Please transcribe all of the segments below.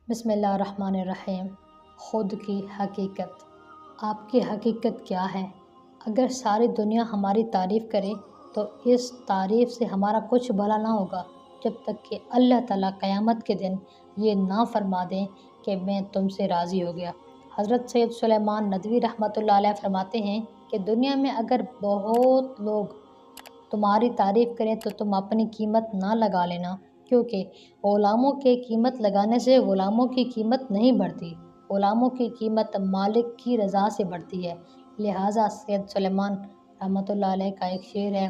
بسم اللہ الرحمن الرحیم۔ خود کی حقیقت۔ آپ کی حقیقت کیا ہے؟ اگر ساری دنیا ہماری تعریف کرے تو اس تعریف سے ہمارا کچھ بھلا نہ ہوگا جب تک کہ اللہ تعالیٰ قیامت کے دن یہ نہ فرما دیں کہ میں تم سے راضی ہو گیا۔ حضرت سید سلیمان ندوی رحمۃ اللہ علیہ فرماتے ہیں کہ دنیا میں اگر بہت لوگ تمہاری تعریف کریں تو تم اپنی قیمت نہ لگا لینا، کیونکہ غلاموں کی قیمت لگانے سے غلاموں کی قیمت نہیں بڑھتی، غلاموں کی قیمت مالک کی رضا سے بڑھتی ہے۔ لہٰذا سید سلیمان رحمۃ اللہ علیہ کا ایک شعر ہے،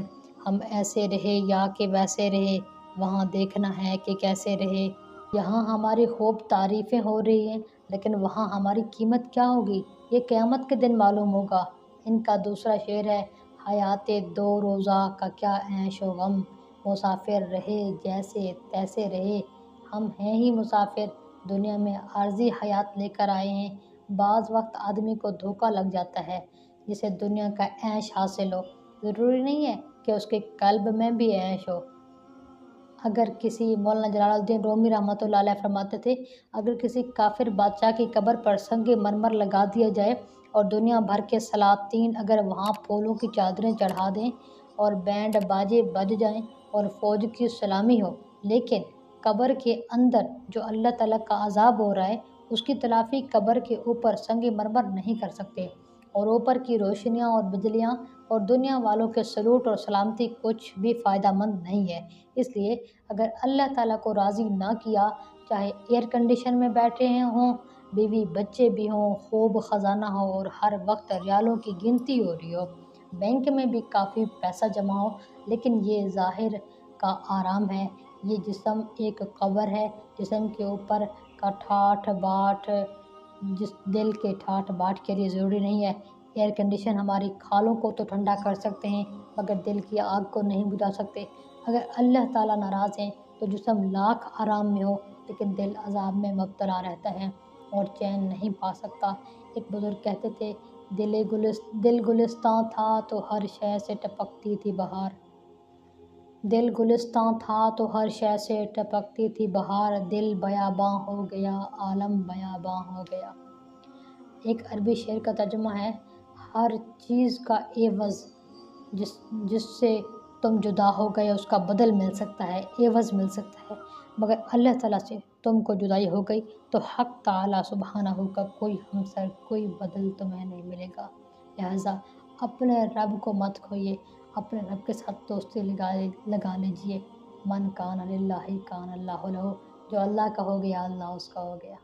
ہم ایسے رہے یا کہ ویسے رہے، وہاں دیکھنا ہے کہ کیسے رہے۔ یہاں ہماری خوب تعریفیں ہو رہی ہیں لیکن وہاں ہماری قیمت کیا ہوگی یہ قیامت کے دن معلوم ہوگا۔ ان کا دوسرا شعر ہے، حیات دو روزہ کا کیا عیش و غم، مسافر رہے جیسے تیسے رہے۔ ہم ہیں ہی مسافر، دنیا میں عارضی حیات لے کر آئے ہیں۔ بعض وقت آدمی کو دھوکہ لگ جاتا ہے، جسے دنیا کا عیش حاصل ہو، ضروری نہیں ہے کہ اس کے قلب میں بھی عیش ہو۔ اگر کسی مولانا جلال الدین رومی رحمۃ اللہ علیہ فرماتے تھے، اگر کسی کافر بادشاہ کی قبر پر سنگ مرمر لگا دیا جائے اور دنیا بھر کے سلاطین اگر وہاں پھولوں کی چادریں چڑھا دیں اور بینڈ باجے بج جائیں اور فوج کی سلامی ہو، لیکن قبر کے اندر جو اللہ تعالیٰ کا عذاب ہو رہا ہے اس کی تلافی قبر کے اوپر سنگ مرمر نہیں کر سکتے، اور اوپر کی روشنیاں اور بجلیاں اور دنیا والوں کے سلوٹ اور سلامتی کچھ بھی فائدہ مند نہیں ہے۔ اس لیے اگر اللہ تعالیٰ کو راضی نہ کیا، چاہے ایئر کنڈیشن میں بیٹھے ہوں، بیوی بچے بھی ہوں، خوب خزانہ ہو اور ہر وقت ریالوں کی گنتی ہو رہی ہو، بینک میں بھی کافی پیسہ جمع ہو، لیکن یہ ظاہر کا آرام ہے، یہ جسم ایک قبر ہے، جسم کے اوپر کا ٹھاٹھ باٹھ جس دل کے ٹھاٹھ باٹھ کے لیے ضروری نہیں ہے۔ ایئر کنڈیشن ہماری کھالوں کو تو ٹھنڈا کر سکتے ہیں مگر دل کی آگ کو نہیں بجھا سکتے۔ اگر اللہ تعالیٰ ناراض ہیں تو جسم لاکھ آرام میں ہو لیکن دل عذاب میں مبتلا رہتا ہے اور چین نہیں پا سکتا۔ ایک بزرگ کہتے تھے، دل گلستاں تھا تو ہر شے سے ٹپکتی تھی بہار، دل گلستاں تھا تو ہر شے سے ٹپکتی تھی بہار، دل بیاباں ہو گیا عالم بیاباں ہو گیا۔ ایک عربی شعر کا ترجمہ ہے، ہر چیز کا عوض جس سے تم جدا ہو گئے اس کا بدل مل سکتا ہے، عوض مل سکتا ہے، مگر اللہ تعالیٰ سے تم کو جدائی ہو گئی تو حق تعالیٰ سبحانہ کا کوئی ہمسر، کوئی بدل تمہیں نہیں ملے گا۔ لہٰذا اپنے رب کو مت کھوئیے، اپنے رب کے ساتھ دوستی لگا لیجیے۔ من کان للہ کان اللہ لہ، جو اللہ کا ہو گیا اللہ اس کا ہو گیا۔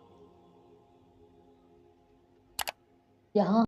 یہاں